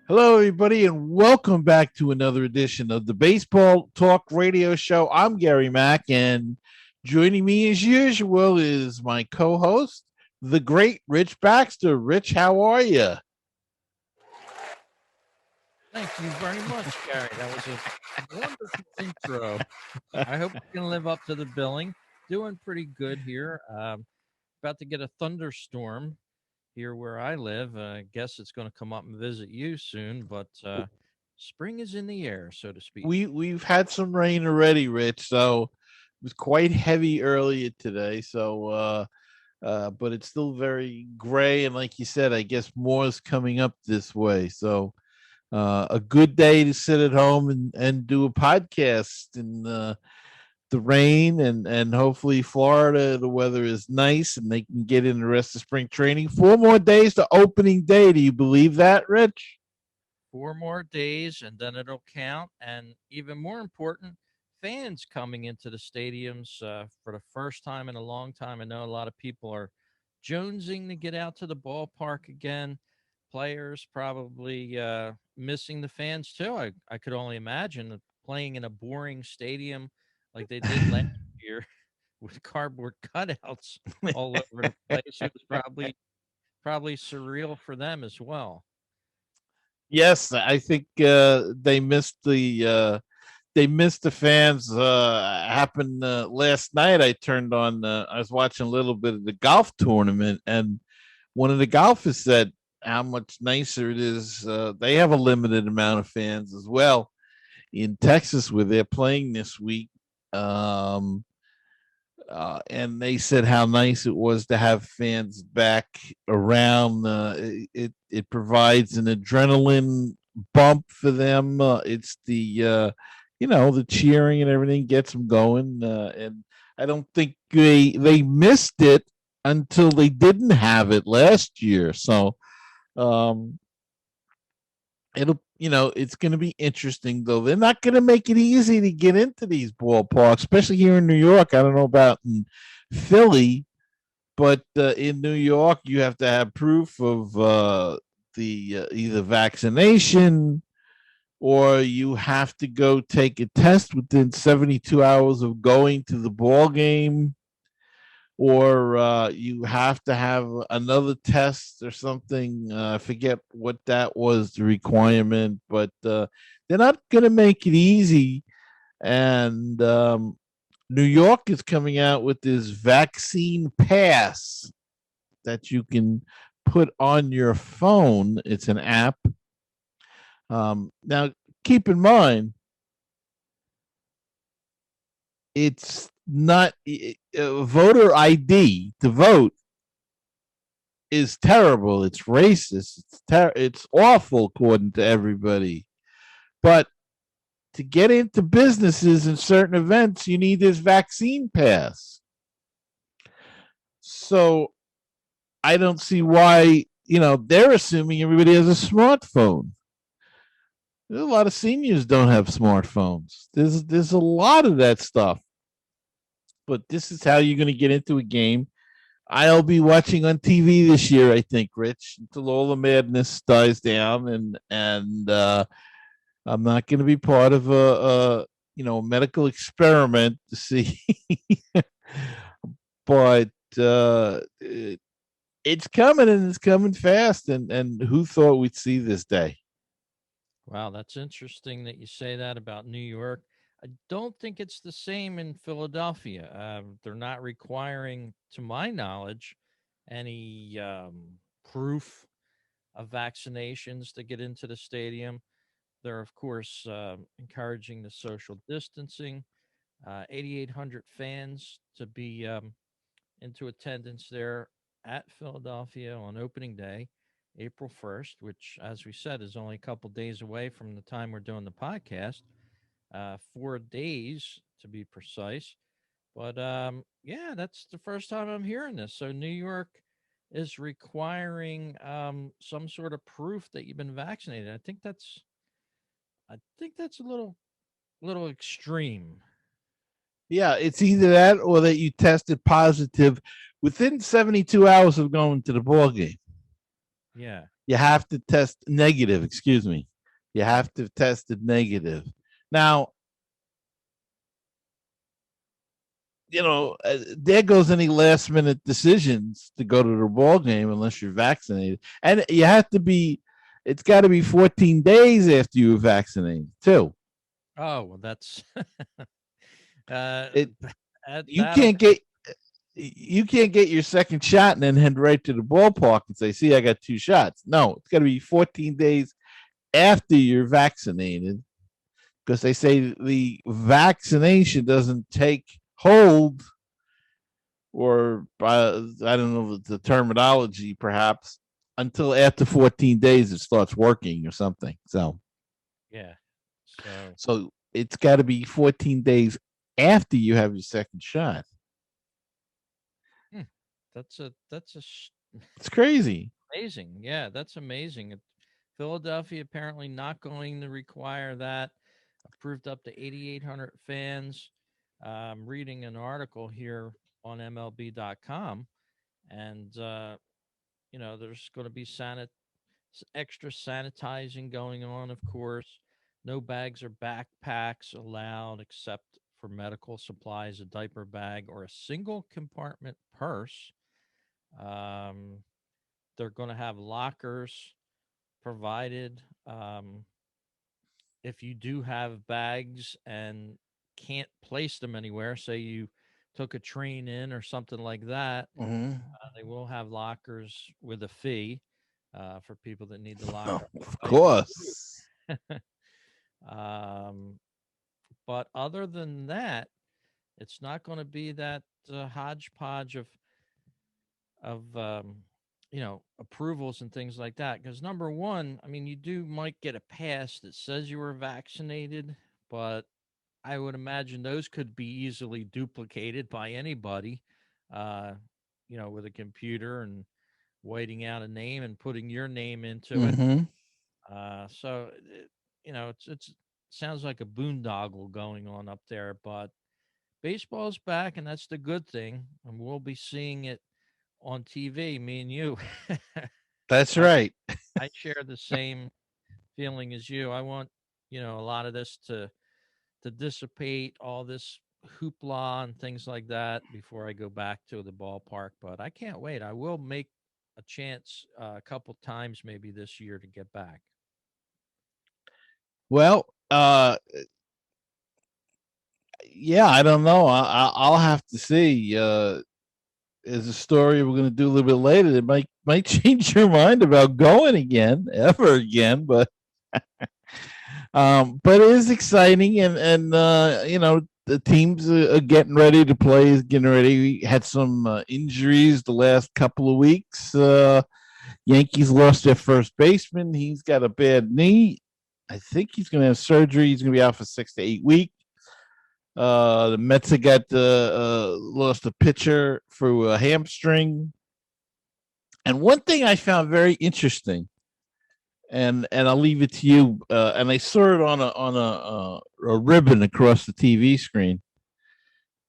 Hello, everybody, and welcome back to another edition of the Baseball Talk Radio Show. I'm Gary Mack, and joining me as usual is my co host, the great Rich Baxter. Rich, how are you? Thank you very much, Gary. That was a wonderful intro. I hope we can live up to the billing. Doing pretty good here. About to get a thunderstorm here where I live. I guess it's going to come up and visit you soon, but spring is in the air, so to speak. We've had some rain already, Rich, so it was quite heavy earlier today. But it's still very gray, and like you said, I guess more is coming up this way. A good day to sit at home and do a podcast in the rain, and hopefully Florida, the weather is nice and they can get in the rest of spring training. 4 more days to opening day. Do you believe that, Rich? 4 more days, and then it'll count. And even more important, fans coming into the stadiums for the first time in a long time. I know a lot of people are jonesing to get out to the ballpark again. Players probably missing the fans too. I could only imagine playing in a boring stadium like they did last year with cardboard cutouts all over the place. It was probably surreal for them as well. Yes, I think they missed the fans. Happened last night. I turned on. I was watching a little bit of the golf tournament, and one of the golfers said how much nicer it is. They have a limited amount of fans as well in Texas where they're playing this week. Um, and they said how nice it was to have fans back around. It provides an adrenaline bump for them. It's the cheering and everything gets them going. And I don't think they missed it until they didn't have it last year. Um, it's going to be interesting, though. They're not going to make it easy to get into these ballparks, especially here in New York. I don't know about in Philly, but in New York, you have to have proof of the either vaccination, or you have to go take a test within 72 hours of going to the ball game, or you have to have another test or something. I forget what that was, the requirement, but they're not going to make it easy. And New York is coming out with this vaccine pass that you can put on your phone. It's an app. Now, keep in mind, it's not voter ID to vote is terrible. It's racist. It's awful according to everybody. But to get into businesses and certain events, you need this vaccine pass. So I don't see why, they're assuming everybody has a smartphone. There's a lot of seniors don't have smartphones. There's a lot of that stuff. But this is how you're going to get into a game. I'll be watching on TV this year, I think, Rich, until all the madness dies down, and I'm not going to be part of a medical experiment to see, but it's coming, and it's coming fast. And who thought we'd see this day? Wow, that's interesting that you say that about New York. I don't think it's the same in Philadelphia. They're not requiring, to my knowledge, any proof of vaccinations to get into the stadium. They're, of course, encouraging the social distancing. 8,800 fans to be into attendance there at Philadelphia on opening day, April 1st, which, as we said, is only a couple days away from the time we're doing the podcast. 4 days to be precise. But yeah, that's the first time I'm hearing this. So New York is requiring some sort of proof that you've been vaccinated. I think that's a little extreme. Yeah, it's either that or that you tested positive within 72 hours of going to the ball game. Yeah. You have to test negative. Excuse me. You have to test it negative. Now, there goes any last minute decisions to go to the ball game unless you're vaccinated, and you have to be. It's got to be 14 days after you were vaccinated too. Oh, well, that's uh, It that you that'll can't get you can't get your second shot and then head right to the ballpark and say, "See, I got 2 shots." No, it's got to be 14 days after you're vaccinated because they say the vaccination doesn't take hold, or I don't know the terminology, perhaps, until after 14 days it starts working or something. yeah. So So it's got to be 14 days after you have your second shot. hmm, that's It's crazy. amazing. Yeah, that's amazing. Philadelphia apparently not going to require that. Approved up to 8,800 fans. I'm reading an article here on MLB.com, and there's going to be extra sanitizing going on, of course. No bags or backpacks allowed except for medical supplies, a diaper bag, or a single compartment purse. Um, they're going to have lockers provided. If you do have bags and can't place them anywhere, say you took a train in or something like that, Mm-hmm. they will have lockers with a fee for people that need the Oh, locker of for ice and course. food. But other than that, it's not going to be that hodgepodge of approvals and things like that. Because number one, I mean, you might get a pass that says you were vaccinated, but I would imagine those could be easily duplicated by anybody, uh, with a computer and whiting out a name and putting your name into it. Mm-hmm. It's sounds like a boondoggle going on up there, but baseball's back, and that's the good thing, and we'll be seeing it on TV. Me and you, That's I right. I share the same feeling as you. I want a lot of this to dissipate, all this hoopla and things like that before I go back to the ballpark. But I can't wait. I will make a chance a couple times maybe this year to get back. Well, yeah, I don't know. I'll have to see. Is a story we're going to do a little bit later that might change your mind about going again, ever again. But it is exciting, and the teams are getting ready to play. Is getting ready. We had some injuries the last couple of weeks. Yankees lost their first baseman. He's got a bad knee. I think he's going to have surgery. He's going to be out for 6 to 8 weeks. The Mets have got lost a pitcher for a hamstring. And one thing I found very interesting, and I'll leave it to you. And I saw it on a ribbon across the TV screen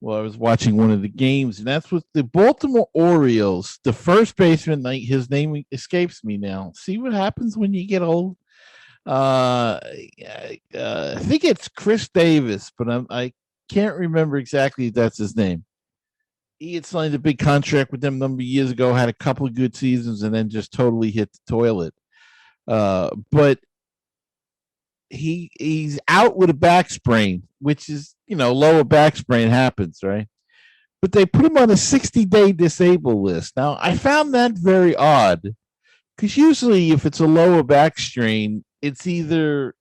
while I was watching one of the games, and that's with the Baltimore Orioles. The first baseman, his name escapes me now. See what happens when you get old. I think it's Chris Davis, but I can't remember exactly if that's his name. He had signed a big contract with them a number of years ago, had a couple of good seasons, and then just totally hit the toilet. But he's out with a back sprain, which is lower back sprain happens, right? But they put him on a 60-day disabled list. Now I found that very odd because usually if it's a lower back strain, it's either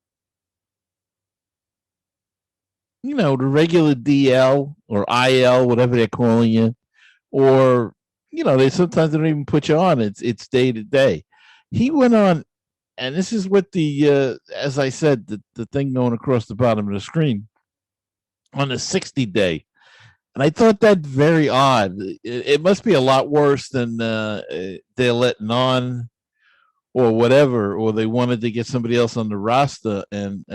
the regular DL or IL, whatever they're calling it, or they sometimes don't even put you on. It's day to day. He went on, and this is what as I said, the thing going across the bottom of the screen on a 60-day. And I thought that very odd. It must be a lot worse than they're letting on, or whatever, or they wanted to get somebody else on the roster and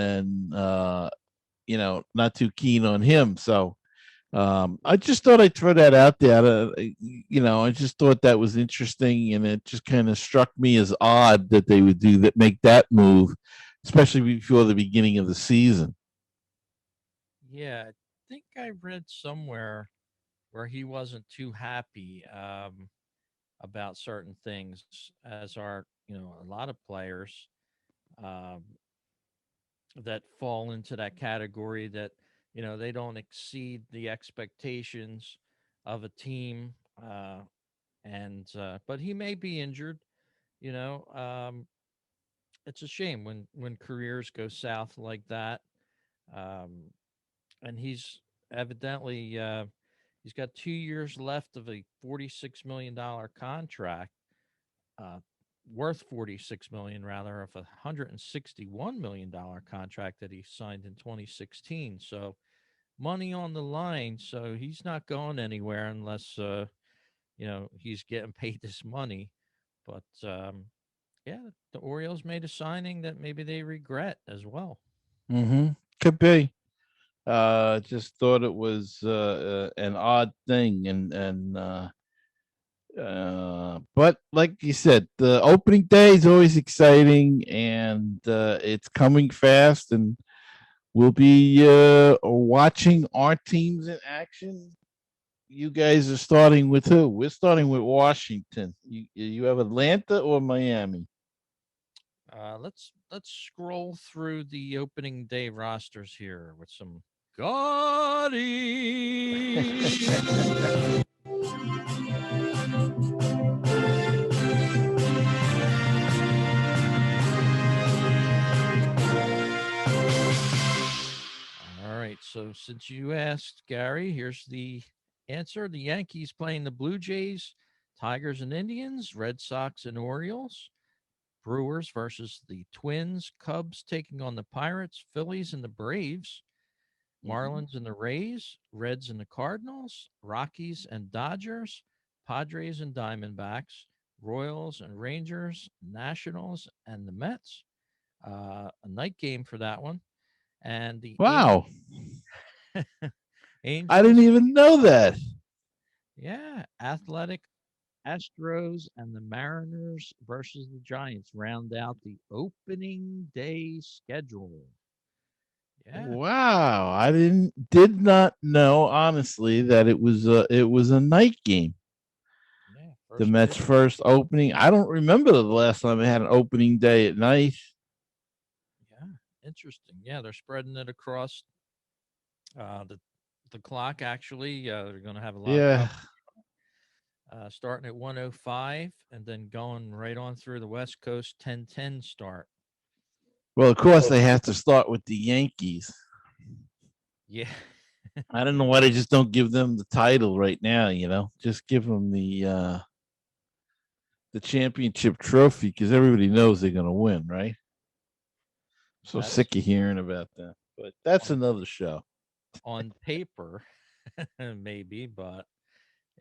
not too keen on him. So I just thought I'd throw that out there. I just thought that was interesting, and it just kind of struck me as odd that they would do that, make that move, especially before the beginning of the season. Yeah, I think I read somewhere where he wasn't too happy about certain things, as are a lot of players um, that fall into that category that they don't exceed the expectations of a team, and but he may be injured. You know, it's a shame when careers go south like that. Um, and he's evidently he's got 2 years left of a $46 million contract, uh, worth 46 million rather, of a $161 million contract that he signed in 2016. So money on the line. So he's not going anywhere unless he's getting paid this money. But yeah, the Orioles made a signing that maybe they regret as well. Mm-hmm. Could be. Just thought it was an odd thing, but like you said, the opening day is always exciting, and it's coming fast, and we'll be watching our teams in action. You guys are starting with who? We're starting with Washington. You have Atlanta or Miami? Let's scroll through the opening day rosters here with some Gotti. All right. So since you asked, Gary, here's the answer. The Yankees playing the Blue Jays, Tigers and Indians, Red Sox and Orioles, Brewers versus the Twins, Cubs taking on the Pirates, Phillies and the Braves, Mhm. Marlins and the Rays, Reds and the Cardinals, Rockies and Dodgers, Padres and Diamondbacks, Royals and Rangers, Nationals and the Mets. A night game for that one. And the Wow, I didn't Angels, even know that. yeah, Athletic, Astros, and the Mariners versus the Giants round out the opening day schedule. Yeah, Wow, I did not know honestly that it was a night game. yeah, The first Mets' pitch. first opening. I don't remember the last time they had an opening day at night. Yeah, interesting. Yeah, they're spreading it across the clock. Actually, they're going to have a lot of Yeah. coverage starting at 1:05 and then going right on through the West Coast 10:10 start. Well, of course they have to start with the Yankees. Yeah, I don't know why they just don't give them the title right now. Just give them the championship trophy because everybody knows they're gonna win, right? So that's sick of hearing about that. But that's on another show. on paper, maybe, but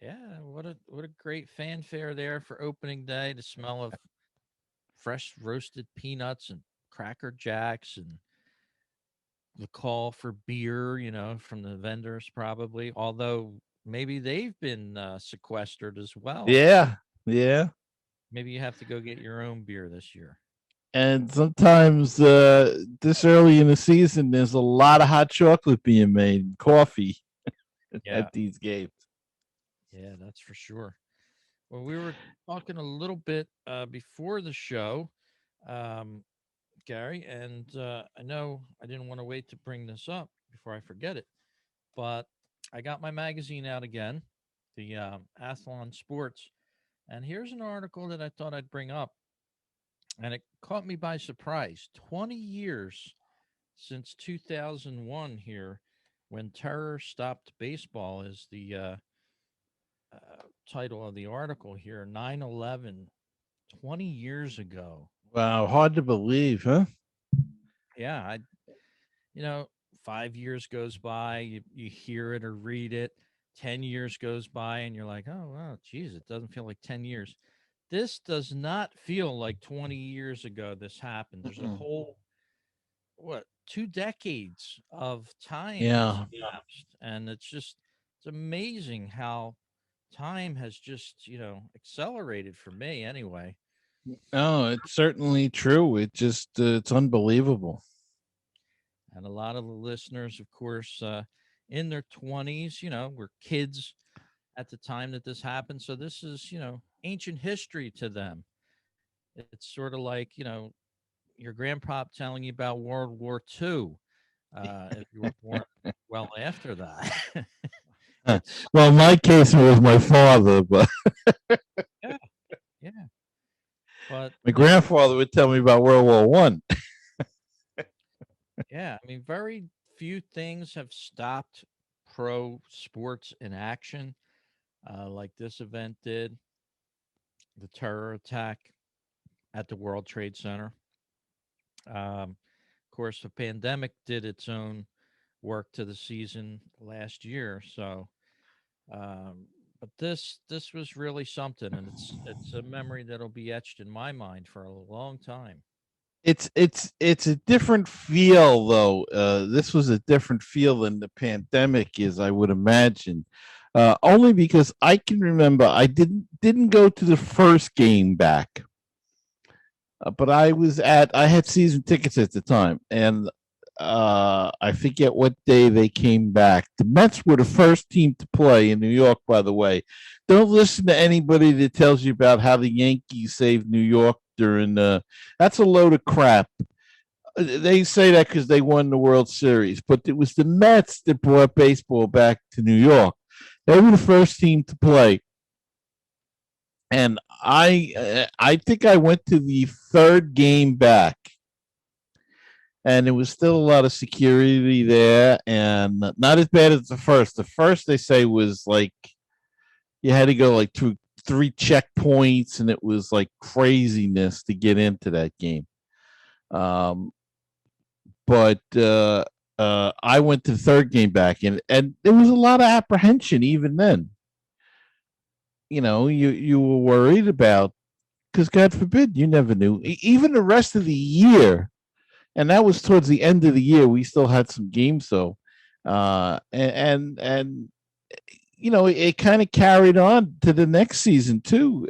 yeah, what a great fanfare there for opening day. The smell of fresh roasted peanuts and cracker jacks and the call for beer, from the vendors probably. Although maybe they've been sequestered as well. Yeah, yeah. Maybe you have to go get your own beer this year. And sometimes this early in the season, there's a lot of hot chocolate being made, and coffee Yeah, at these games. yeah, that's for sure. Well, we were talking a little bit before the show, um, Gary, and I know I didn't want to wait to bring this up before I forget it, but I got my magazine out again, the Athlon Sports, and here's an article that I thought I'd bring up, and it caught me by surprise. 20 years since 2001 here, when terror stopped baseball, is the title of the article here. 9/11, 20 years ago. Wow, hard to believe, huh? Yeah, you know, 5 years goes by, you hear it or read it. 10 years goes by, and you're like, oh, wow, geez, it doesn't feel like 10 years. This does not feel like 20 years ago this happened. There's a Mm-mm. whole, what, 2 decades of time has Yeah, elapsed. And it's just it's amazing how time has just, accelerated for me anyway. Oh, it's certainly true. It just it's unbelievable. And a lot of the listeners, of course, in their 20s, were kids at the time that this happened. So this is, ancient history to them. It's sort of like, your grandpa telling you about World War II, if you were born well after that. Huh. It's, Well, in my case, it was my father, but yeah, yeah. But, my grandfather would tell me about World War One. yeah, I mean, very few things have stopped pro sports in action like this event did. The terror attack at the World Trade Center. Of course, the pandemic did its own work to the season last year. So, um, but this was really something, and it's a memory that'll be etched in my mind for a long time. It's a different feel though. This was a different feel than the pandemic is, I would imagine. Only because I can remember I didn't go to the first game back, but I had season tickets at the time, and I forget what day they came back. The Mets were the first team to play in New York, by the way. Don't listen to anybody that tells you about how the Yankees saved New York during that's a load of crap. They say that because they won the World Series, but it was the Mets that brought baseball back to New York. They were the first team to play, and I think I went to the third game back, and there was still a lot of security there, and not as bad as the first. The first they say was like you had to go like through three checkpoints, and it was like craziness to get into that game. Um, but I went to the third game back, and there was a lot of apprehension even then. You were worried about because God forbid you never knew. Even the rest of the year, and that was towards the end of the year. We still had some games though, and it kind of carried on to the next season too.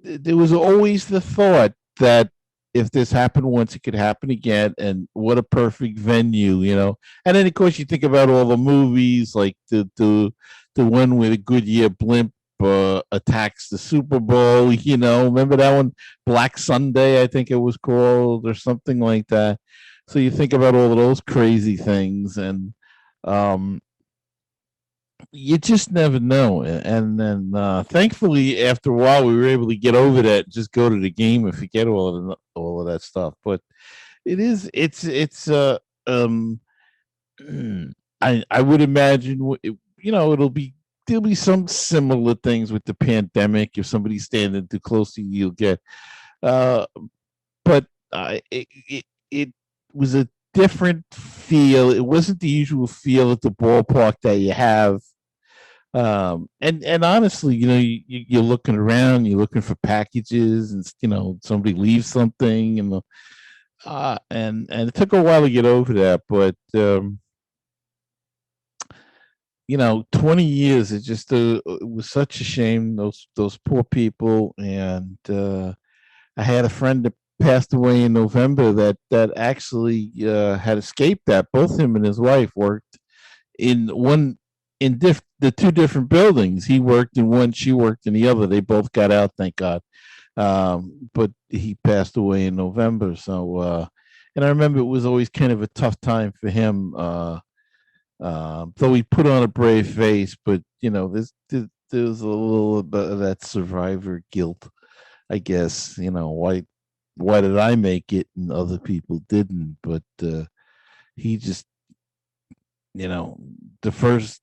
There was always the thought that if this happened once, it could happen again, and what a perfect venue. And then of course you think about all the movies like the one with a Goodyear blimp attacks the Super Bowl. Remember that one, Black Sunday, I think it was called, or something like that. So you think about all of those crazy things, and um, you just never know. And then, thankfully, after a while, we were able to get over that, and just go to the game and forget all of that stuff. But it's um, I would imagine it'll be there'll be some similar things with the pandemic. If somebody's standing too close to you, you'll get. Uh, but it was a different feel. It wasn't the usual feel at the ballpark that you have. And honestly, you're looking around, you're looking for packages, and somebody leaves something, and it took a while to get over that, but 20 years, it was such a shame, those poor people. And I had a friend that passed away in November that actually had escaped that. Both him and his wife worked in one in the two different buildings. He worked in one, she worked in the other. They both got out, thank God. But he passed away in November. So, and I remember it was always kind of a tough time for him. Though he put on a brave face, but there's a little bit of that survivor guilt, I guess. Why did I make it and other people didn't? But he just, the first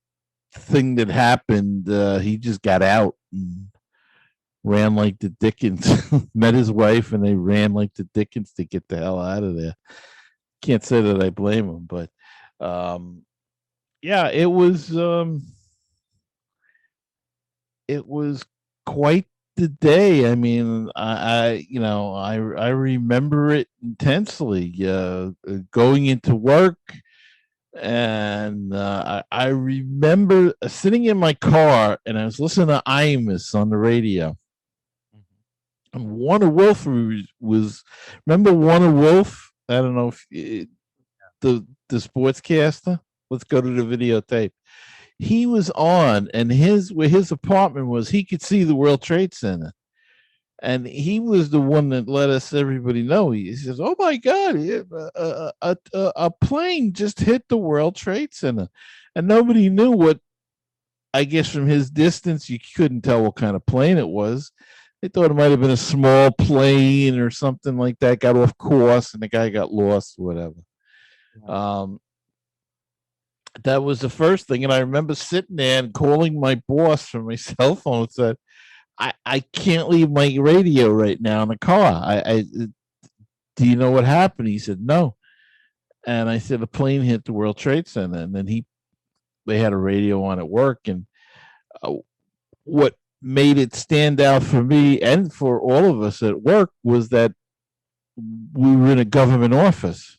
thing that happened, he just got out and ran like the Dickens. Met his wife, and they ran like the Dickens to get the hell out of there. Can't say that I blame him, but um, yeah, it was quite the day. I mean, I remember it intensely. Going into work, And I remember sitting in my car and I was listening to Imus on the radio. Mhm. And Warner Wolf was remember Warner Wolf? I don't know if the sportscaster. Let's go to the videotape. He was on, and his where his apartment was, he could see the World Trade Center, and he was the one that let us everybody know. He says, "Oh my God, a plane just hit the World Trade Center," and nobody knew what. I guess from his distance, you couldn't tell what kind of plane it was. They thought it might have been a small plane or something like that. Got off course, and the guy got lost, whatever. Yeah. Um, that was the first thing, and I remember sitting there and calling my boss from my cell phone and said, I can't leave my radio right now in the car. I do you know what happened? He said no, and I said a plane hit the World Trade Center, and then they had a radio on at work, and uh, what made it stand out for me and for all of us at work was that we were in a government office.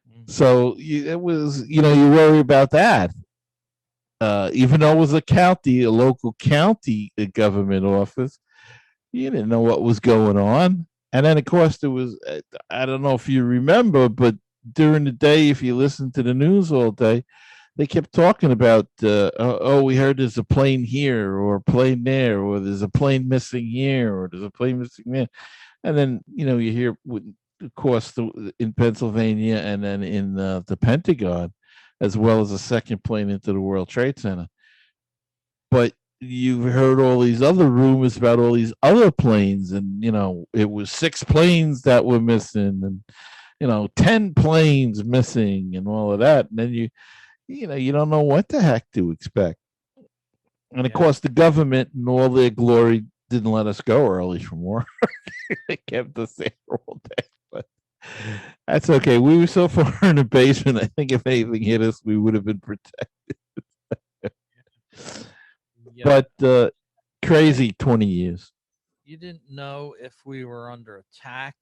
Mhm. So it was, you worry about that. Even though it was a local county government office, you didn't know what was going on. And then, of course, there was, I don't know if you remember, but during the day, if you listen to the news all day, they kept talking about, oh, we heard there's a plane here or a plane there, or there's a plane missing here, or there's a plane missing there. And then, you hear, of course, in Pennsylvania and then in the Pentagon, as well as a second plane into the World Trade Center. But you've heard all these other rumors about all these other planes, and it was six planes that were missing, and 10 planes missing, and all of that. And then you don't know what the heck to expect. And of Yeah. course, the government and all their glory didn't let us go early from work. They kept us there all day. But that's okay. We were so far in the basement. I think if anything hit us, we would have been protected. Yeah. But crazy 20 years. You didn't know if we were under attack.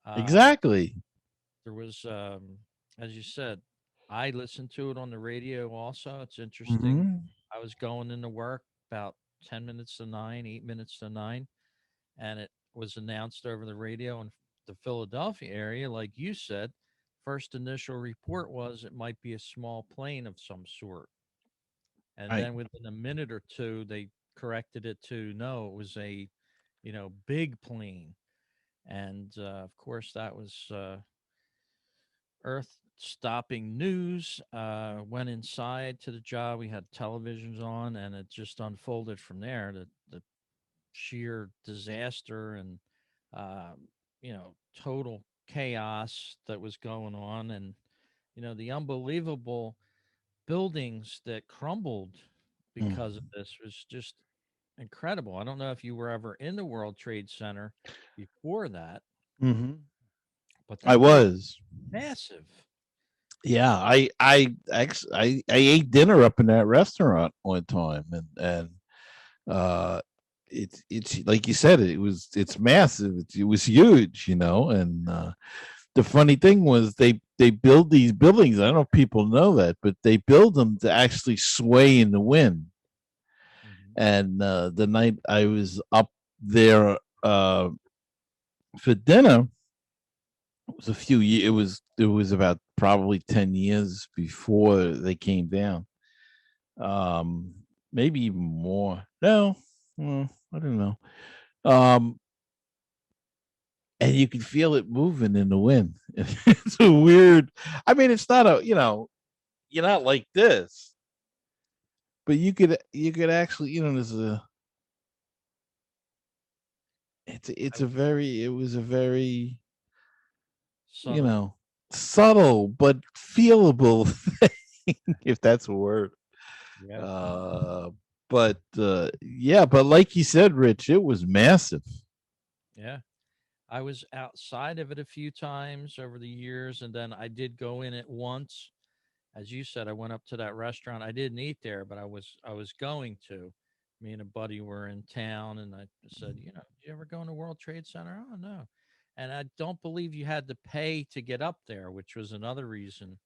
Um, Exactly. there was, as you said, I listened to it on the radio also. It's interesting. Hmm. I was going into work about 10 minutes to 9, 8 minutes to 9, and it was announced over the radio in the Philadelphia area, like you said. First initial report was it might be a small plane of some sort. And Right. then within a minute or two, they corrected it to no, it was a, big plane. And of course, that was earth stopping news. Went inside to the job. We had televisions on, and it just unfolded from there. The sheer disaster and, total chaos that was going on. And, the unbelievable buildings that crumbled because of this was just incredible. I don't know if you were ever in the World Trade Center before that, Mm-hmm. but I that place was. is massive. Yeah, I ate dinner up in that restaurant one time, and uh, it's like you said, it's massive. It was huge, and the funny thing was they build these buildings. I don't know if people know that, but they build them to actually sway in the wind. Mhm. And the night I was up there for dinner, it was a few years. It was about probably 10 years before they came down. Um, Maybe even more. No, I don't know. Um, and you can feel it moving in the wind. It's a weird. I mean, it's not you're not like this, but you could actually, there's a. I It's a very. It was a very you subtle. know subtle but feelable thing, if that's a word. Yeah. Uh, but yeah, but like you said, Rich, it was massive. Yeah. I was outside of it a few times over the years, and then I did go in it once. As you said, I went up to that restaurant. I didn't eat there, but I was going to. Me and a buddy were in town, and I said, did you ever go in the World Trade Center? Oh no. And I don't believe you had to pay to get up there, which was another reason.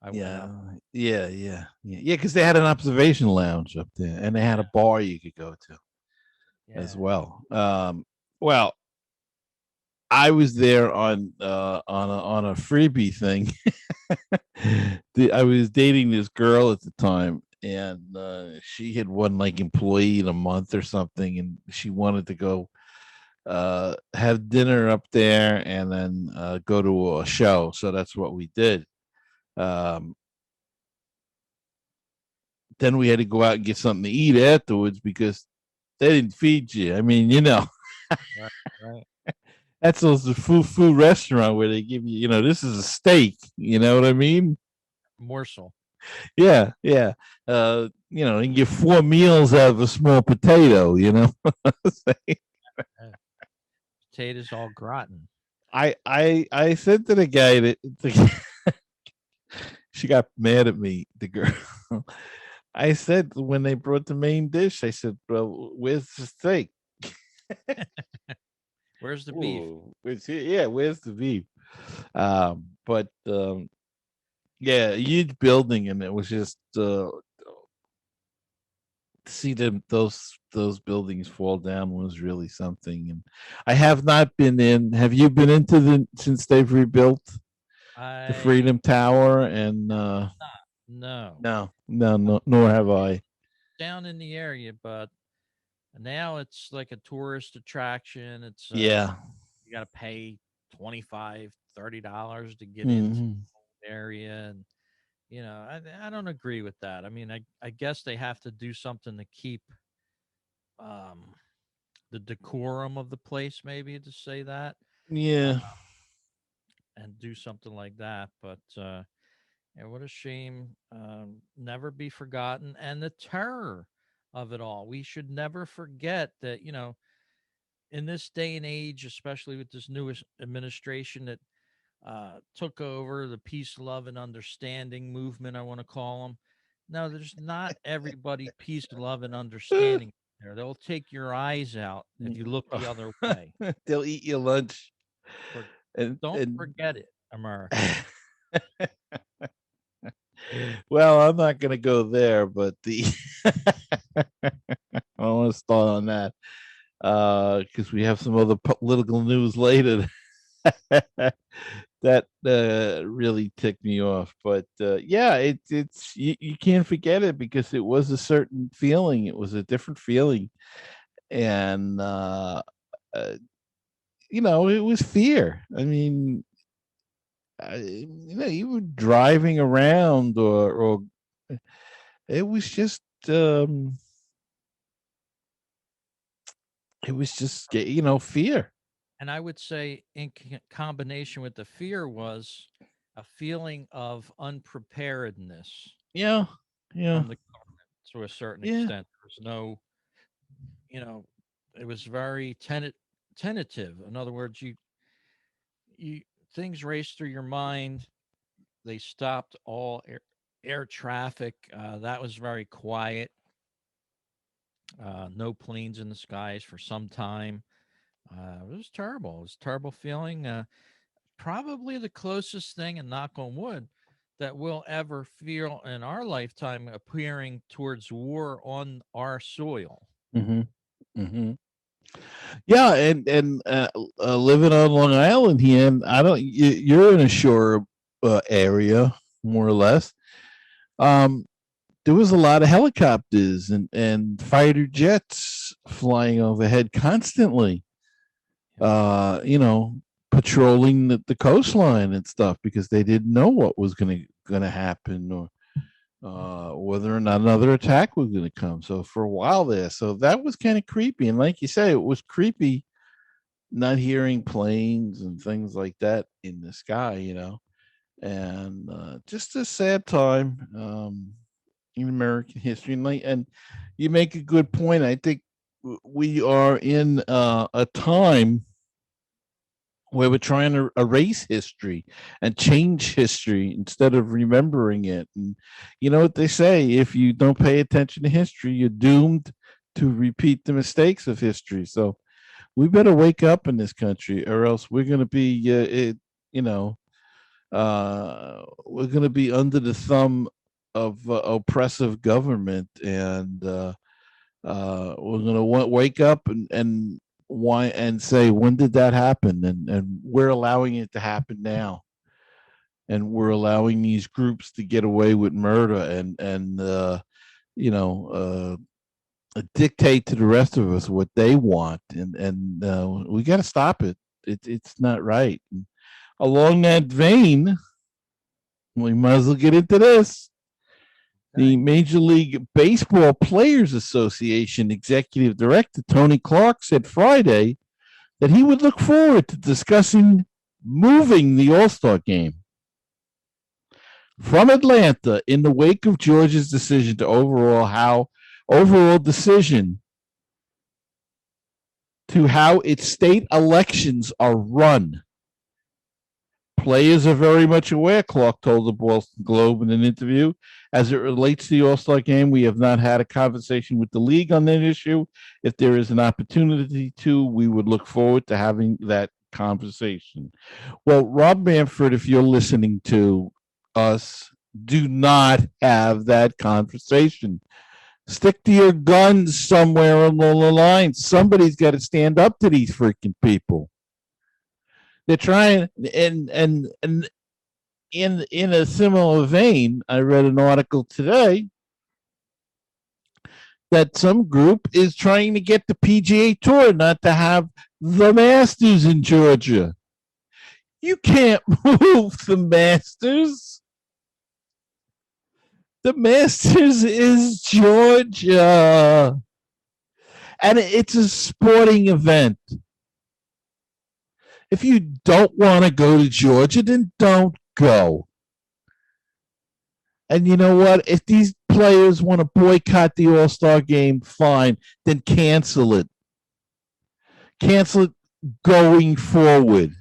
I went Yeah, up. yeah. Because they had an observation lounge up there, and they had a Yeah, bar you could go to as yeah. well. Well, I was there on a freebie thing. I was dating this girl at the time, and she had won like employee in a month or something, and she wanted to go have dinner up there and then go to a show. So that's what we did. Um, then we had to go out and get something to eat afterwards because they didn't feed you. I mean, Right, right. that's those food restaurant where they give you, this is a steak. You know what I mean? Morsel. Yeah, yeah. You can get four meals out of a small potato. Yeah. Potatoes all gratin. I said to the guy she got mad at me, the girl. I said when they brought the main dish, I said, "Well, where's the steak?" Where's the beef? Ooh, yeah, where's the beef? But yeah, a huge building, and it was just see them those buildings fall down was really something. And I have not been in. Have you been into the since they've rebuilt the I Freedom Tower? And not. No. no, no, Uh, no, nor have it I. down in the area, but now it's like a tourist attraction. It's Yeah. you got to pay 25, $30 to get into Hmm. the area, and I don't agree with that. I mean, I guess they have to do something to keep um the decorum of the place, maybe to say that, uh, Yeah. and do something like that. But yeah, what a shame. Never be forgotten. And the terror of it all. We should never forget that, in this day and age, especially with this newest administration that took over the peace, love, and understanding movement, I want to call them. No, there's not everybody peace, love, and understanding there. They'll take your eyes out if you look the other way. They'll eat your lunch For don't and forget it, America. well, I'm not going to go there, but the I don't want to start on that because we have some other political news later that really ticked me off. But yeah, it's you can't forget it because it was a certain feeling. It was a different feeling, and uh, it was fear. I mean, you were driving around, or it was just fear. And I would say, in combination with the fear, was a feeling of unpreparedness Yeah, yeah, from the government to a certain yeah. extent. There was no, you know, it was very tentative. In other words, you things raced through your mind. They stopped all air traffic. That was very quiet. No planes in the skies for some time. It was terrible. It was a terrible feeling. Probably the closest thing, and knock on wood, that we'll ever feel in our lifetime appearing towards war on our soil. Hmm. Hmm. Yeah, and living on Long Island here, and I don't. You're in a shore area, more or less. Um, there was a lot of helicopters and fighter jets flying overhead constantly. Yeah. You know, patrolling the coastline and stuff because they didn't know what was gonna happen, or whether or not another attack was going to come. So for a while there, so that was kind of creepy. And like you say, it was creepy not hearing planes and things like that in the sky, and just a sad time in American history. And you make a good point. I think we are in a time where we're trying to erase history and change history instead of remembering it. And you know what they say, if you don't pay attention to history, you're doomed to repeat the mistakes of history. So we better wake up in this country, or else we're going to be, you know, we're going to be under the thumb of oppressive government, and we're going to wake up and why and say, when did that happen? And we're allowing it to happen now, and we're allowing these groups to get away with murder and you know dictate to the rest of us what they want, and we got to stop it. It's not right. And along that vein, we might as well get into this. The Major League Baseball Players Association executive director Tony Clark said Friday that he would look forward to discussing moving the All-Star game from Atlanta in the wake of Georgia's decision to overall decision to how its state elections are run. Players are very much aware, Clark told the Boston Globe in an interview. As it relates to the All-Star game, we have not had a conversation with the league on that issue. If there is an opportunity to, we would look forward to having that conversation. Well, Rob Manfred, if you're listening to us, do not have that conversation. Stick to your guns somewhere along the line. Somebody's got to stand up to these freaking people. They're trying, and in a similar vein, I read an article today that some group is trying to get the PGA Tour not to have the Masters in Georgia. You can't move the Masters. The Masters is Georgia, and it's a sporting event. If you don't want to go to Georgia, then don't go. And you know what? If these players want to boycott the All-Star game, fine, then cancel it. Cancel it going forward.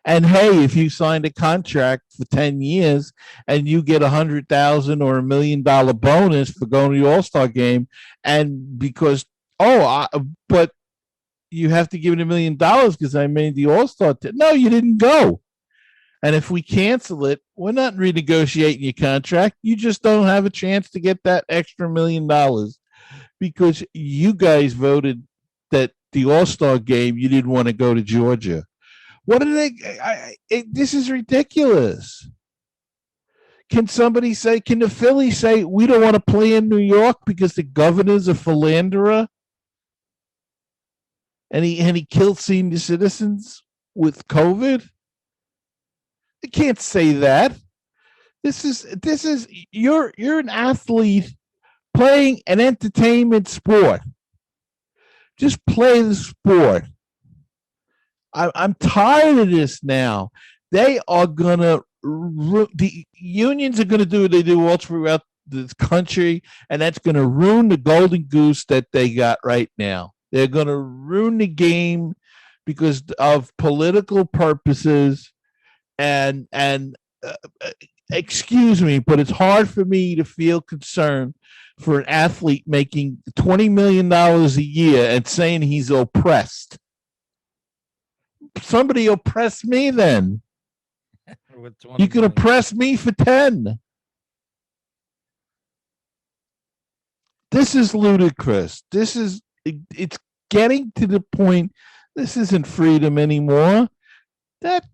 And hey, if you signed a contract for 10 years and you get $100,000 or $1 million bonus for going to the All-Star game, and because, but you have to give it $1 million because I made the All-Star. No, you didn't go. And if we cancel it, we're not renegotiating your contract. You just don't have a chance to get that extra $1 million because you guys voted that the All-Star game, you didn't want to go to Georgia. What are they? This is ridiculous. Can somebody say, can the Phillies say, we don't want to play in New York because the governor's a philanderer? And he killed senior citizens with COVID? They can't say that. This is you're an athlete playing an entertainment sport. Just play the sport. I'm tired of this now. They are gonna the unions are gonna do what they do all throughout this country, and that's gonna ruin the golden goose that they got right now. They're gonna ruin the game because of political purposes, and excuse me, but it's hard for me to feel concerned for an athlete making $20 million a year and saying he's oppressed. Somebody oppress me then. You can oppress me for 10. This is ludicrous. It's getting to the point. This isn't freedom anymore. That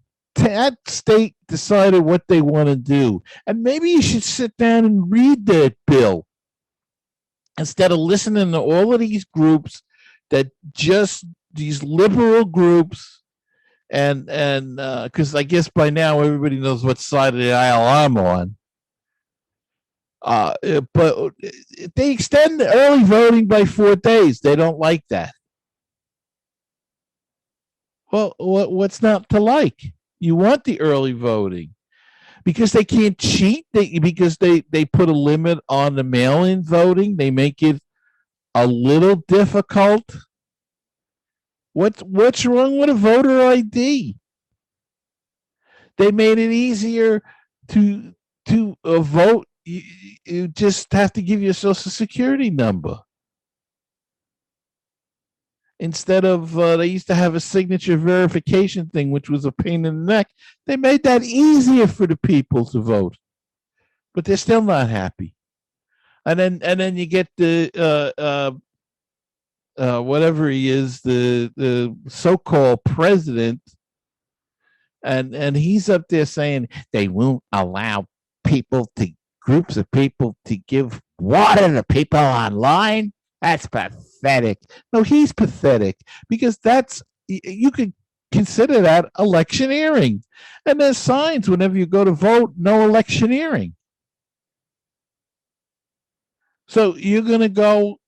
state decided what they want to do. And maybe you should sit down and read that bill instead of listening to all of these groups that just these liberal groups. And because I guess by now everybody knows what side of the aisle I'm on. But they extend the early voting by 4 days. They don't like that. Well, what's not to like? You want the early voting because they can't cheat. Because they put a limit on the mail-in voting. They make it a little difficult. What's wrong with a voter ID? They made it easier to vote. You just have to give your social security number. Instead of they used to have a signature verification thing, which was a pain in the neck. They made that easier for the people to vote, but they're still not happy. And then you get the whatever he is, the so-called president, and he's up there saying they won't allow people to groups of people to give water to people online. That's pathetic. No, he's pathetic because that's you could consider that electioneering. And there's signs whenever you go to vote, no electioneering. So you're gonna go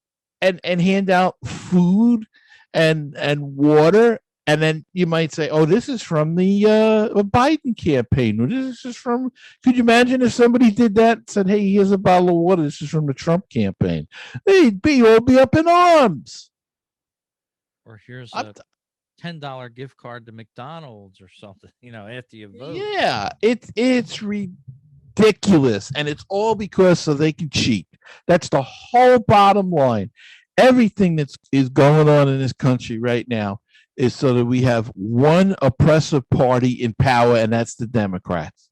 and hand out food and water, and then you might say, "Oh, this is from the Biden campaign." Or this is from. Could you imagine if somebody did that and said, "Hey, here's a bottle of water. This is from the Trump campaign." They'd be all be up in arms. Or here's I'm, a $10 gift card to McDonald's or something, after you vote. yeah, it's ridiculous, and it's all because so they can cheat. That's the whole bottom line. Everything that's is going on in this country right now is so that we have one oppressive party in power, and that's the Democrats.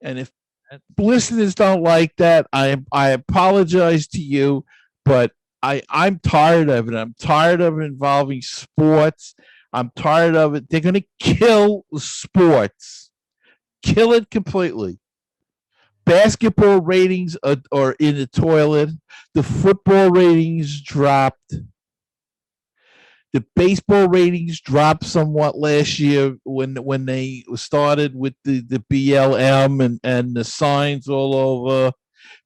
And if That, listeners don't like that, I apologize to you, but I'm tired of it. I'm tired of it involving sports. I'm tired of it. They're going to kill sports, kill it completely. Basketball ratings are in the toilet. The football ratings dropped. The baseball ratings dropped somewhat last year when they started with the BLM and the signs all over.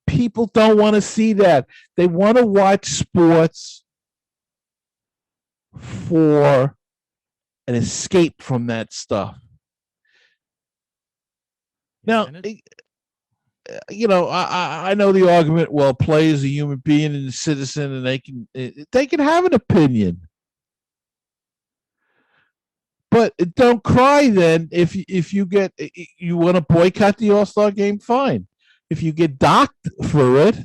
People don't want to see that. They want to watch sports for an escape from that stuff. yeah, Now, and it I know the argument. Well, play is a human being and a citizen, and they can have an opinion, but don't cry. Then, if you get you want to boycott the All Star game, fine. If you get docked for it,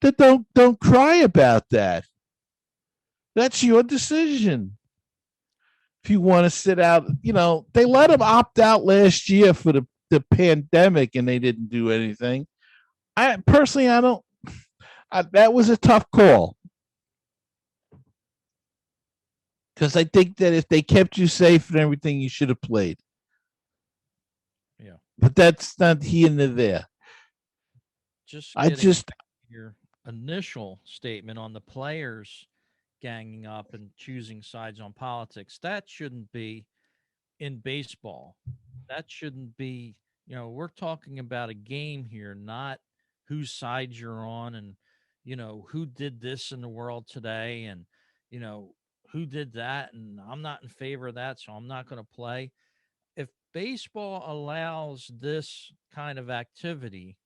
then don't cry about that. That's your decision. If you want to sit out, they let them opt out last year for the pandemic, and they didn't do anything. I personally, I don't. That was a tough call because I think that if they kept you safe and everything, you should have played. yeah. But that's not here nor there. Just I getting just back to your initial statement on the players ganging up and choosing sides on politics, that shouldn't be in baseball. That shouldn't be, we're talking about a game here, not whose side you're on and, who did this in the world today and, you know, who did that. And I'm not in favor of that. So I'm not going to play. If baseball allows this kind of activity,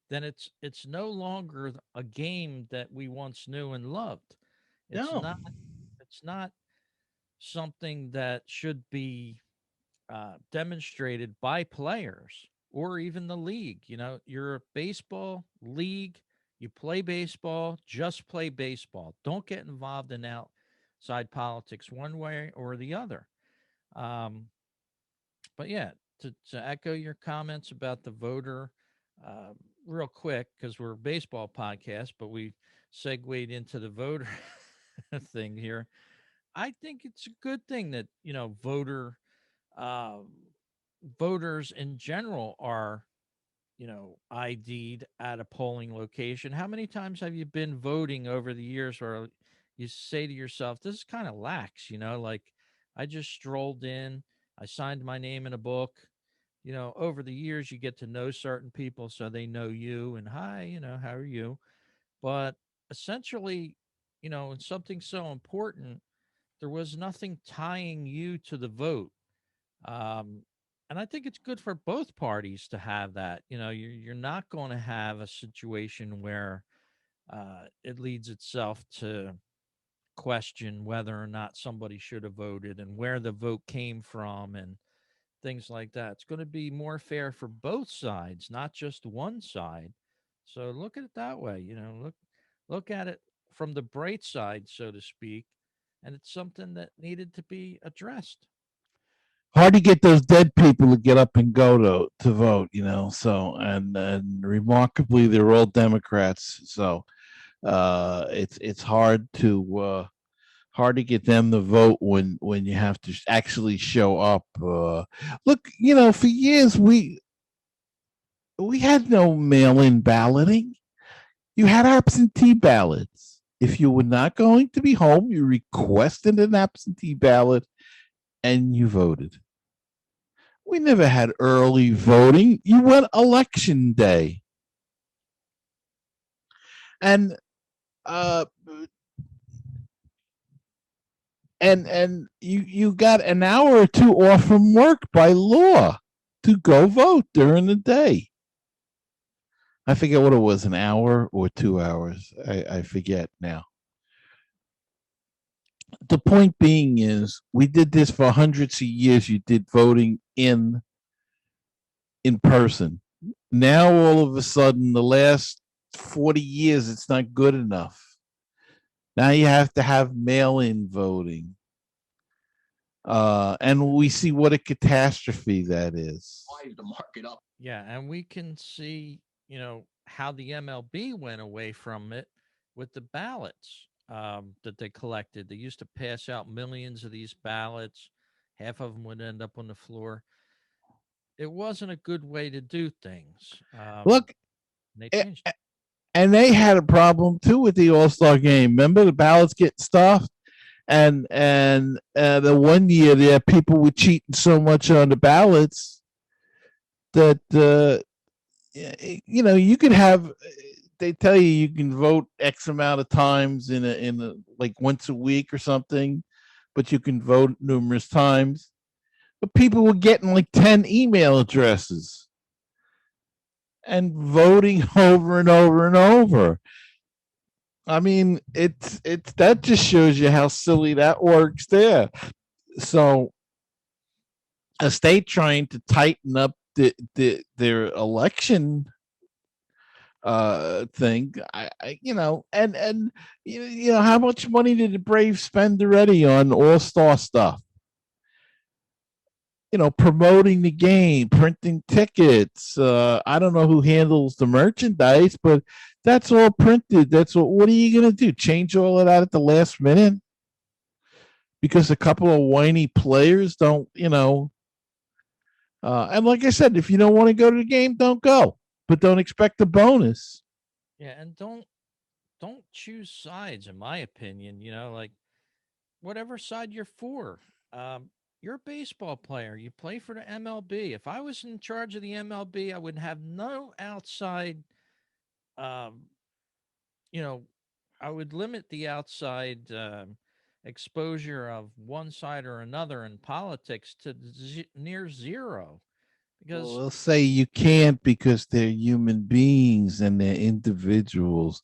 then it's no longer a game that we once knew and loved. It's no, not it's not something that should be demonstrated by players or even the league. You're a baseball league. You play baseball, just play baseball. Don't get involved in outside politics one way or the other. Um, but yeah, to echo your comments about the voter, uh, real quick, because we're a baseball podcast, but we segued into the voter thing here. I think it's a good thing that, uh, voters in general are, ID'd at a polling location. How many times have you been voting over the years where you say to yourself, this is kind of lax, like I just strolled in, I signed my name in a book. Over the years, you get to know certain people so they know you and hi, how are you? But essentially, in something so important, there was nothing tying you to the vote. Um, and I think it's good for both parties to have that. You're not going to have a situation where it leads itself to question whether or not somebody should have voted and where the vote came from and things like that. It's going to be more fair for both sides, not just one side. So look at it that way. Look. look at it from the bright side, so to speak, and it's something that needed to be addressed. Hard to get those dead people to get up and go to vote, you know. So and remarkably, they're all Democrats. So it's hard to get them to vote when you have to actually show up. Look, you know, for years we had no mail-in balloting. You had absentee ballots. If you were not going to be home, you requested an absentee ballot and you voted. We never had early voting. You went election day. And uh and you got an hour or two off from work by law to go vote during the day. I forget what it was, an hour or 2 hours. I forget now. The point being is we did this for hundreds of years. You did voting in person. Now all of a sudden the last 40 years it's not good enough. Now you have to have mail-in voting. And we see what a catastrophe that is. Yeah, and we can see, how the MLB went away from it with the ballots that they collected. They used to pass out millions of these ballots. Half of them would end up on the floor. It wasn't a good way to do things. Look, And they changed. and they had a problem too with the All-Star game. Remember the ballots get stuffed, and the one year there people were cheating so much on the ballots that you know you could have. They tell you can vote X amount of times in a like once a week or something, but you can vote numerous times. But people were getting like 10 email addresses and voting over and over and over. I mean, it's that just shows you how silly that works there. So a state trying to tighten up their election thing, you know, and you know how much money did the Braves spend already on all-star stuff? You know, promoting the game, printing tickets. I don't know who handles the merchandise, but that's all printed. That's what are you going to do? Change all of that at the last minute because a couple of whiny players don't, you know. And like I said, if you don't want to go to the game, don't go, but don't expect a bonus. Yeah, and don't choose sides, in my opinion. Like whatever side you're for. You're a baseball player. You play for the MLB. If I was in charge of the MLB, I would have no outside. Um, you know, I would limit the outside exposure of one side or another in politics to near zero, Well, because they'll say you can't because they're human beings and they're individuals.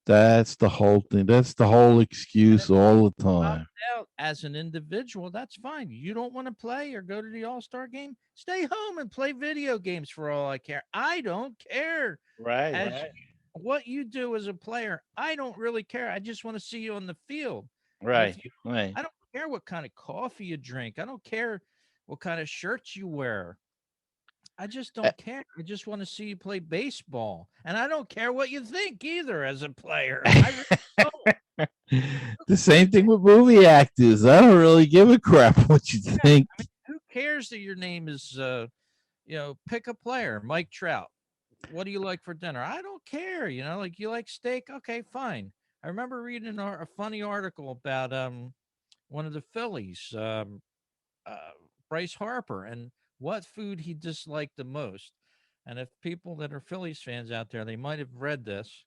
That's the whole thing. That's the whole and if excuse all the you opt time. out as an individual, that's fine. You don't want to play or go to the All Star game? Stay home and play video games for all I care. I don't care Right. as what you do as a player. I don't really care. I just want to see you on the field. And if Right. you, Right. I don't care what kind of coffee you drink. I don't care what kind of shirts you wear. I just Uh, don't care. I just want to see you play baseball. And I don't care what you think either as a player. I really don't. the same thing with movie actors. I don't really give a crap what you Yeah, think. I mean, who cares that your name is, pick a player, Mike Trout. What do you like for dinner? I don't care. Like you like steak? Okay, fine. I remember reading a funny article about one of the Phillies, uh, Bryce Harper, and what food he disliked the most. And if people that are Phillies fans out there, they might have read this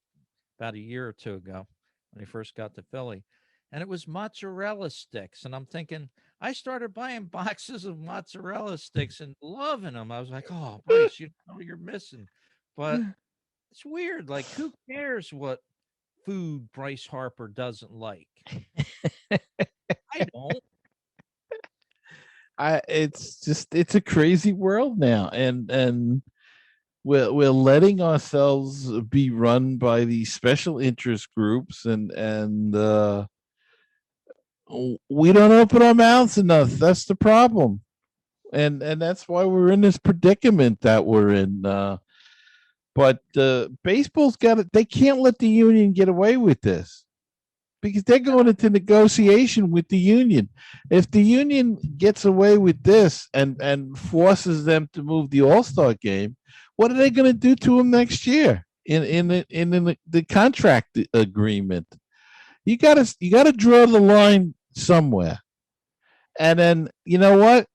about a year or two ago when he first got to Philly. And it was mozzarella sticks. And I'm thinking, I started buying boxes of mozzarella sticks and loving them. I was like, oh, Bryce, you know what you're missing. But it's weird. Like, who cares what food Bryce Harper doesn't like? I don't. It's just it's a crazy world now, and we're letting ourselves be run by these special interest groups, and we don't open our mouths enough. That's the problem, and that's why we're in this predicament that we're in. But baseball's got it. They can't let the union get away with this because they're going into negotiation with the union. If the union gets away with this and forces them to move the All Star game, what are they going to do to them next year in the contract agreement? You gotta draw the line somewhere, and then you know what?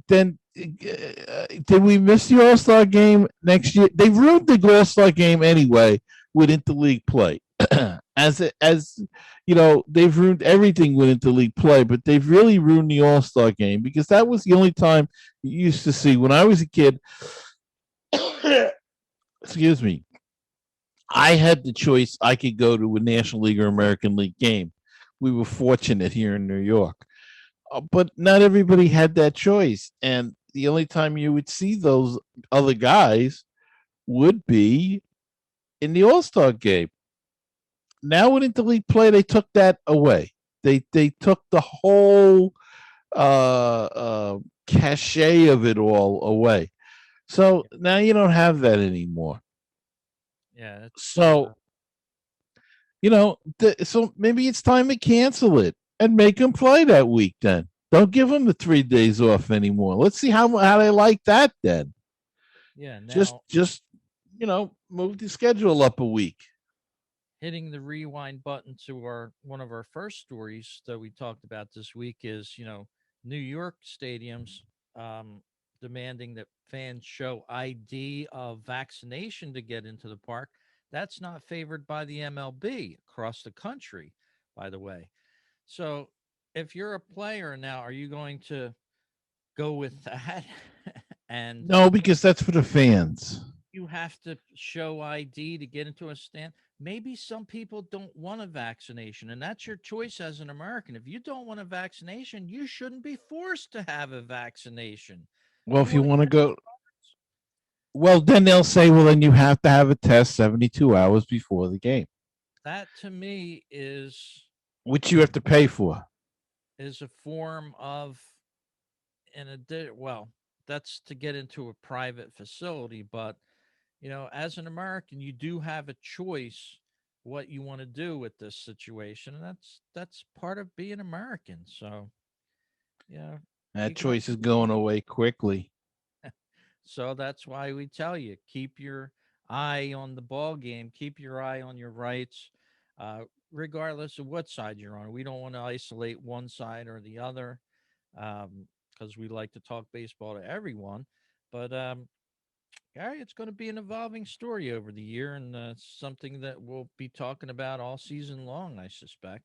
Then did we miss the All Star game next year? They ruined the All Star game anyway with interleague play. As you know, they've ruined everything with interleague play, but they've really ruined the All Star game because that was the only time you used to see when I was a kid. Excuse me. I had the choice. I could go to a National League or American League game. We were fortunate here in New York, but not everybody had that choice. And the only time you would see those other guys would be in the All Star game. Now with interleague play, they took that away. They took the whole cachet of it all away. So now you don't have that anymore. Yeah, it's So so maybe it's time to cancel it and make them play that week. Then don't give them the 3 days off anymore. Let's see how they like that. Then yeah. just Now just move the schedule up a week. hitting the rewind button to our one of our first stories that we talked about this week is New York stadiums um, demanding that fans show ID of vaccination to get into the park. That's not favored by the MLB across the country, by the way. So if you're a player now, are you going to go with that? And No, because that's for the fans. you have to show ID to get into a stand. Maybe some people don't want a vaccination, and that's your choice as an American. If you don't want a vaccination, you shouldn't be forced to have a vaccination. Well, You if you want to want to get go, well, then they'll say, well, then you have to have a test 72 hours before the game, that to me which you have to pay for. is a form of well, that's to get into a private facility, but as an American, you do have a choice what you want to do with this situation, and that's part of being American. So, yeah, That you got choice is going away quickly. so that's why we tell you keep your eye on the ball game, keep your eye on your rights, uh, regardless of what side you're on. We don't want to isolate one side or the other because we like to talk baseball to everyone. But Gary, it's going to be an evolving story over the year, and something that we'll be talking about all season long, I suspect.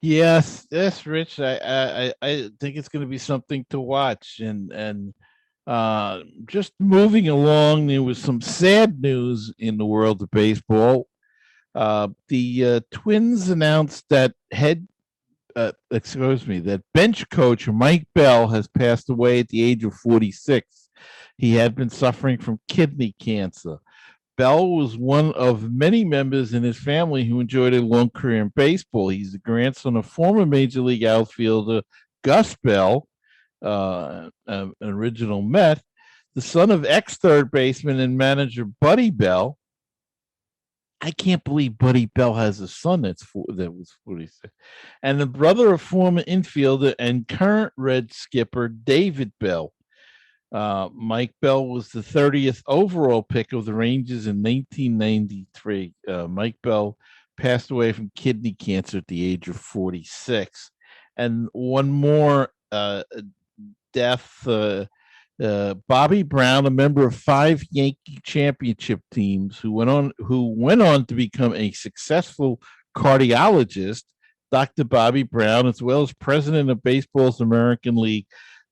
Yes, yes, Rich. I think it's going to be something to watch, and just moving along. There was some sad news in the world of baseball. The Twins announced that that bench coach Mike Bell has passed away at the age of 46. He had been suffering from kidney cancer. Bell was one of many members in his family who enjoyed a long career in baseball. He's the grandson of former Major League outfielder Gus Bell, an original Met, the son of ex third baseman and manager Buddy Bell. I can't believe Buddy Bell has a son that was 46, and the brother of former infielder and current Red skipper David Bell. Mike Bell was the 30th overall pick of the Rangers in 1993. Mike Bell passed away from kidney cancer at the age of 46. And one more death. Bobby Brown, a member of 5 Yankee championship teams, who went on to become a successful cardiologist. Dr. Bobby Brown, as well as president of baseball's American League,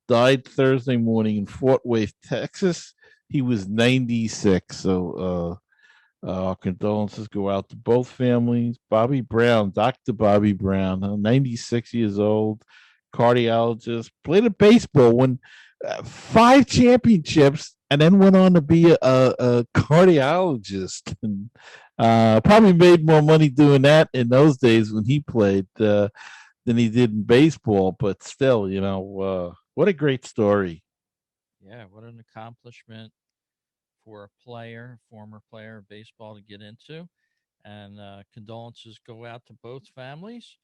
died Thursday morning in Fort Worth, Texas. He was 96. So our condolences go out to both families. Bobby Brown, Dr. Bobby Brown, 96 years old, cardiologist, played a baseball when 5 championships, and then went on to be a cardiologist. And probably made more money doing that in those days when he played than he did in baseball. But still, what a great story. Yeah, what an accomplishment for a player, former player of baseball to get into. And condolences go out to both families.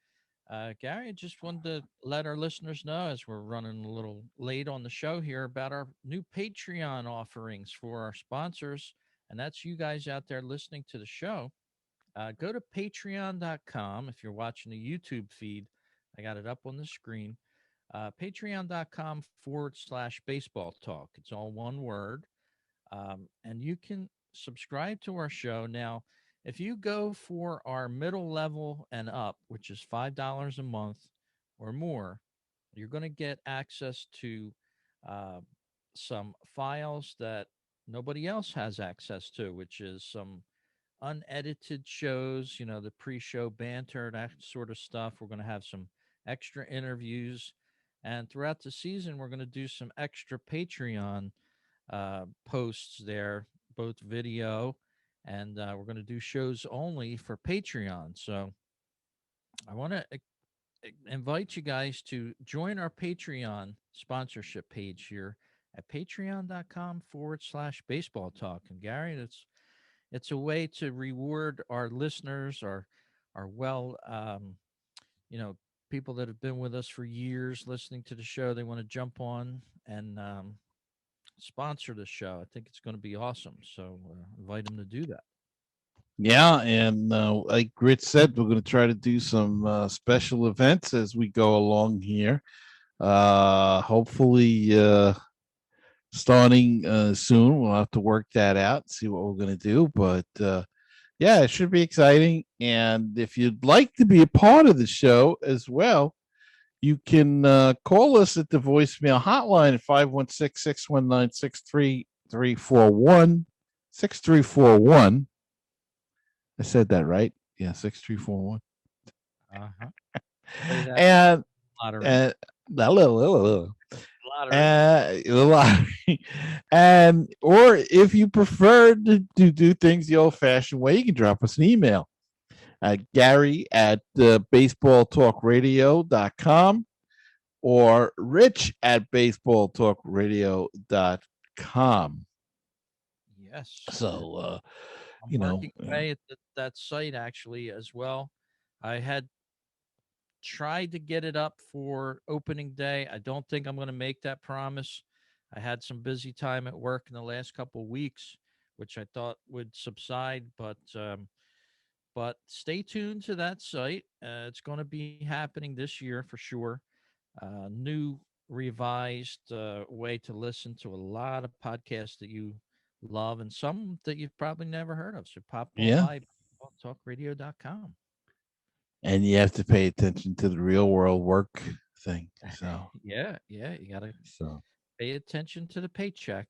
Gary, I just wanted to let our listeners know as we're running a little late on the show here about our new Patreon offerings for our sponsors. And that's you guys out there listening to the show. Go to patreon.com if you're watching the YouTube feed. I got it up on the screen. Patreon.com/baseball talk. It's all one word. And you can subscribe to our show. Now, if you go for our middle level and up, which is $5 a month or more, you're going to get access to uh, some files that nobody else has access to, which is some unedited shows, the pre show banter, that sort of stuff. We're going to have some extra interviews. And throughout the season, we're going to do some extra Patreon posts there, both video and we're going to do shows only for Patreon. So I want to invite you guys to join our Patreon sponsorship page here at patreon.com/baseball talk. And Gary, it's a way to reward our listeners, our well, you know, people that have been with us for years listening to the show. They want to jump on and sponsor the show. I think it's going to be awesome. So invite them to do that. Yeah, and like Grit said, we're going to try to do some special events as we go along here. Hopefully, starting soon. We'll have to work that out, see what we're going to do. But yeah, it should be exciting. And if you'd like to be a part of the show as well, you can call us at the voicemail hotline at 516-619-6341. 6341. I said that right. Yeah, 6341. Uh huh. Play that And lottery. and and Lottery. and or if you prefer to do things the old fashioned way, you can drop us an email at Gary at baseballtalkradio.com or Rich at baseballtalkradio.com. Yes. So I'm you know working away at that site actually as well. I had tried to get it up for opening day. I don't think I'm going to make that promise. I had some busy time at work in the last couple of weeks, which I thought would subside, but stay tuned to that site. It's going to be happening this year for sure. New revised way to listen to a lot of podcasts that you love and some that you've probably never heard of. So pop on yeah, by talkradio.com. and you have to pay attention to the real world work thing. Yeah, yeah. You got to So pay attention to the paycheck.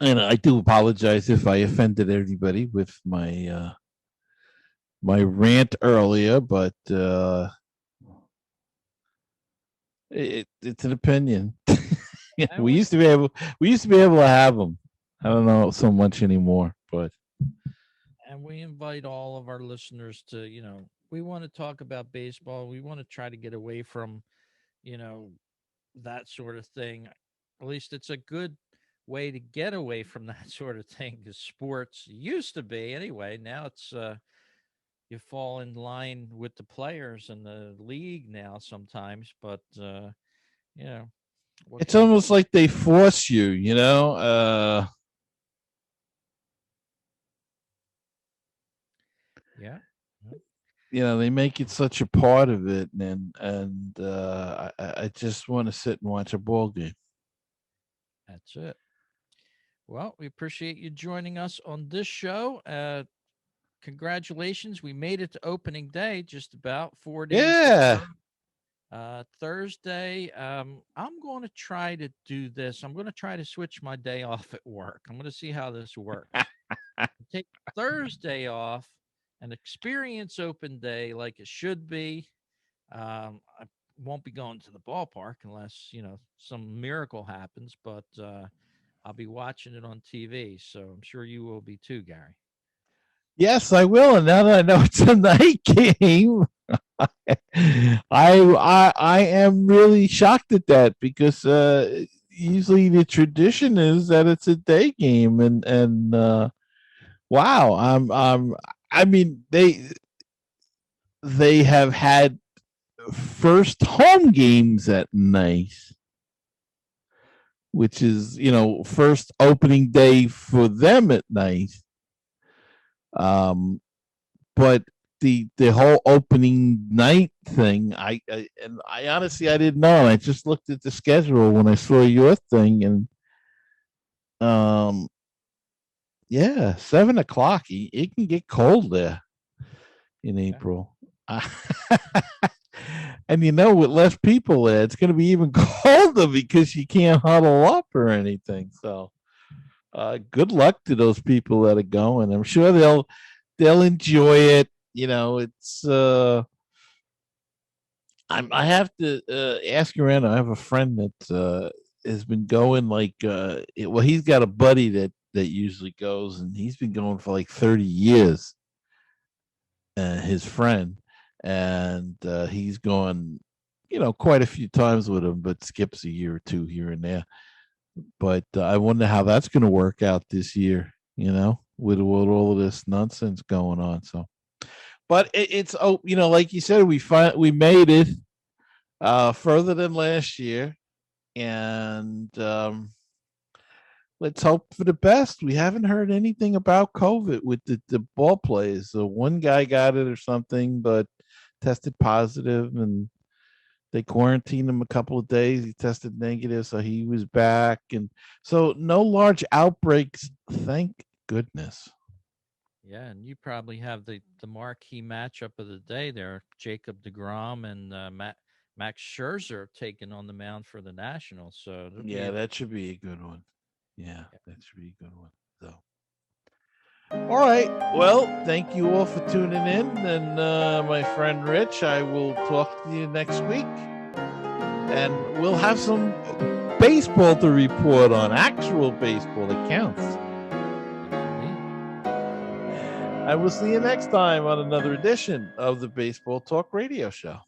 and I do apologize if I offended everybody with my rant earlier, but it's an opinion. And we used to be able to have them. I don't know so much anymore, but we invite all of our listeners to, we want to talk about baseball. We want to try to get away from, you know, that sort of thing. At least it's a good way to get away from that sort of thing because sports used to be anyway. Now it's you fall in line with the players and the league now sometimes, but you know, what it's can you do? almost like they force you, Yeah. Yeah, they make it such a part of it, and I just want to sit and watch a ball game. that's it. Well, we appreciate you joining us on this show. Congratulations. We made it to opening day just about 4 days to Yeah, go. Thursday, I'm going to try to do this. I'm going to try to switch my day off at work. I'm going to see how this works. Take Thursday off and experience open day like it should be. won't be going to the ballpark unless some miracle happens. But I'll be watching it on TV, so I'm sure you will be too, Gary. Yes, I will. And now that I know it's a night game, I am really shocked at that because usually the tradition is that it's a day game, and wow, I mean they have had first home games at night, which is first opening day for them at night. Um, but the whole opening night thing, I honestly I didn't know. I just looked at the schedule when I saw your thing, and um, yeah, 7 o'clock. It can get cold there in Yeah. April. And with less people there, it's going to be even colder because you can't huddle up or anything. So, good luck to those people that are going. I'm sure they'll enjoy it. It's I have to ask around. I have a friend that has been going well, he's got a buddy that usually goes, and he's been going for like 30 years. His friend, and he's gone, quite a few times with him, but skips a year or two here and there. But I wonder how that's going to work out this year. With all of this nonsense going on. So, but it's like you said, we made it further than last year, and let's hope for the best. We haven't heard anything about COVID with the ball players. So one guy got it or something, but tested positive, and they quarantined him a couple of days. He tested negative, so he was back, and so no large outbreaks. Thank goodness. Yeah, and you probably have the marquee matchup of the day there: Jacob DeGrom and Max Scherzer taking on the mound for the Nationals. So it'll be Yeah, that should be a good one. Yeah, yeah. that should be a good one. So. All right. Well, thank you all for tuning in. And my friend Rich, I will talk to you next week. And we'll have some baseball to report on, actual baseball that counts. I will see you next time on another edition of the Baseball Talk Radio Show.